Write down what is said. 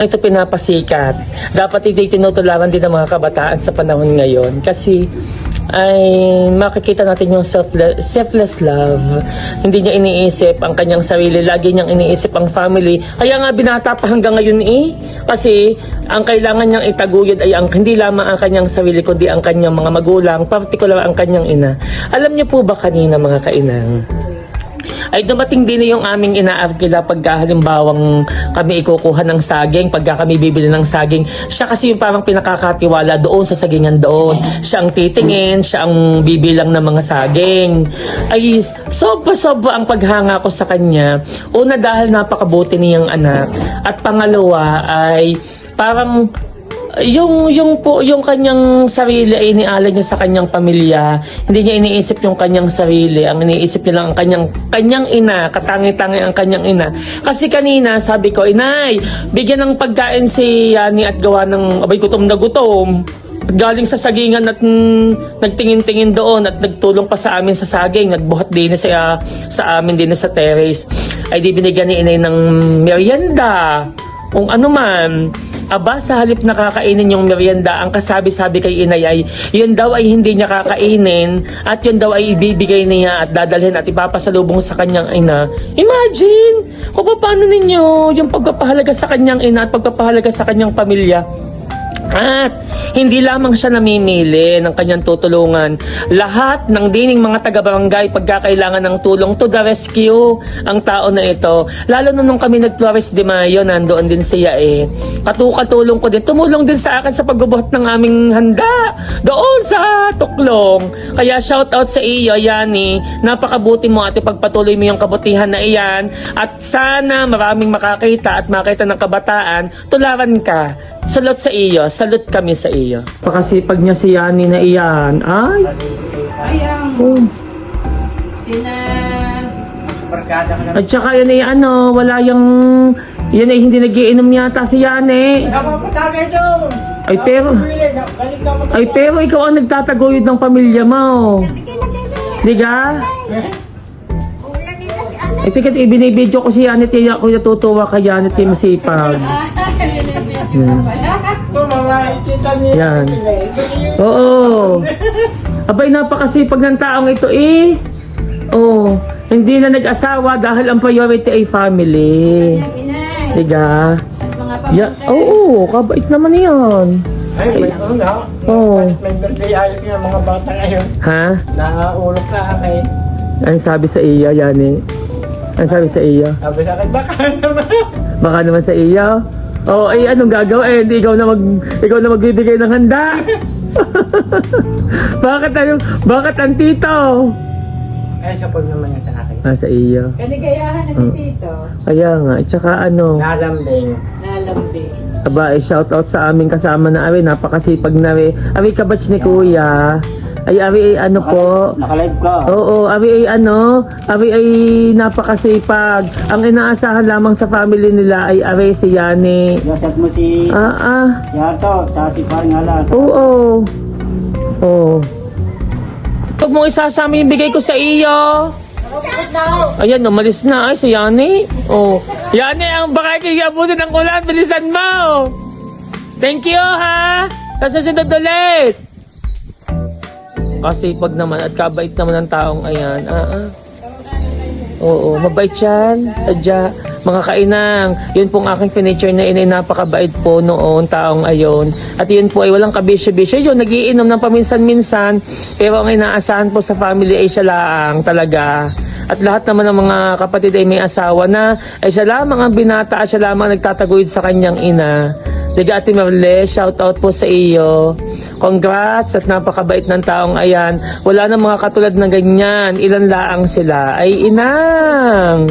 Ito pinapasikat. Dapat ito tinutularan din ng mga kabataan sa panahon ngayon kasi ay makikita natin yung selfless love. Hindi niya iniisip ang kanyang sarili, lagi niyang iniisip ang family. Kaya nga binata pa hanggang ngayon kasi ang kailangan niyang itaguyod ay hindi lamang ang kanyang sarili kundi ang kanyang mga magulang, particular ang kanyang ina. Alam niyo po ba kanina mga kainang, ay dumating din yung aming inaarkila pagka halimbawang kami ikukuha ng saging, pagka kami bibili ng saging. Siya kasi yung parang pinakakatiwala doon sa sagingan doon. Siya ang titingin, siya ang bibilang ng mga saging. Ay sobra-sobra ang paghanga ko sa kanya. Una dahil napakabuti niyang anak. At pangalawa ay parang yung kanyang sarili ay inialay niya sa kanyang pamilya. Hindi niya iniisip yung kanyang sarili. Ang iniisip niya lang ang kanyang ina. Katangi-tangi ang kanyang ina. Kasi kanina sabi ko, Inay, bigyan ng pagkain si Yani at gawa ng abay gutom na gutom. At galing sa sagingan at nagtingin-tingin doon at nagtulong pa sa amin sa saging. Nagbuhat din sa amin din sa terrace. Ay di binigyan ni Inay ng merienda. Kung ano man. Aba, sa halip na kakainin yung merienda, ang kasabi-sabi kay Inay ay, yun daw ay hindi niya kakainin at yun daw ay ibibigay niya at dadalhin at ipapasalubong sa kanyang ina. Imagine, kung paano ninyo yung pagpapahalaga sa kanyang ina at pagpapahalaga sa kanyang pamilya. At hindi lamang siya namimili ng kanyang tutulungan. Lahat ng dining mga taga-barangay pagkakailangan ng tulong to the rescue ang tao na ito. Lalo na nung kami nag-Flores de Mayo, nandoon din siya Katulong ko din. Tumulong din sa akin sa pagbubuhat ng aming handa doon sa Tuklong. Kaya shout out sa iyo, Yani. Napakabuti mo at ipagpatuloy mo yung kabutihan na iyan. At sana maraming makakita at makita ng kabataan. Tularan ka. Salute sa iyo. Salute kami sa iyo. Pakasipag niya si Yani na iyan. Ay! Sina... At saka yan ay wala yung... Yan ay hindi nagiinom yata si Yani. Ay pero ikaw ang nagtataguyod ng pamilya mo. Diga? Ay tikat ibinibidyo ko si Yani. Tiyak ko natutuwa kay Yani. Tiyak masipag. Yan. Oo. Abay napakasipag ng taong ito Oo. Hindi na nag-asawa dahil ang priority ay family. Diga? Oo, kabait naman yan. Ay, may na. May birthday ayos nga mga bata ngayon. Ha? Naulog na akin. Ano sabi sa iya, Yani? Ano sabi sa iya? Sabi sa akin, baka naman. Baka naman sa iya? Oo, ay anong gagawin? Ikaw na magbibigay ng handa. Bakit ang tito? Ay, sapag naman yan sa akin. Sa iyo. Kanigayahan na si Tito. Kaya nga, at saka Nalambing. Aba, shout out sa aming kasama na napakasipag na Ari kabatch ni Kuya. Ay po. Nakalive ka. Oo, ari ay napakasipag. Ang inaasahan lamang sa family nila ay si Yani. Yosef mo si Yato, tsaka si Paringalan. Oo. Huwag mong isasama yung bigay ko sa iyo. Ayan, umalis na. Ay, si Yani. Yani, ang baka kikiabusin ng ulan. Bilisan mo. Thank you, ha. Kasasunod ulit. Kasipag naman at kabait naman ng taong ayan. Oo, mabait yan. Tadya, mga kainang. Yun pong aking furniture na inay napakabait po noon, taong ayon. At yun po ay walang kabisyo-bisyo. Yun, nagiinom ng paminsan-minsan. Pero ang inaasahan po sa family ay siya lang talaga. At lahat naman ng mga kapatid ay may asawa na. Ay siya lamang ang binata at siya lamang nagtataguyod sa kanyang ina. Liga Ate Merle, shout out po sa iyo. Congrats at napakabait ng taong ayan. Wala na mga katulad na ganyan. Ilan laang sila. Ay inang!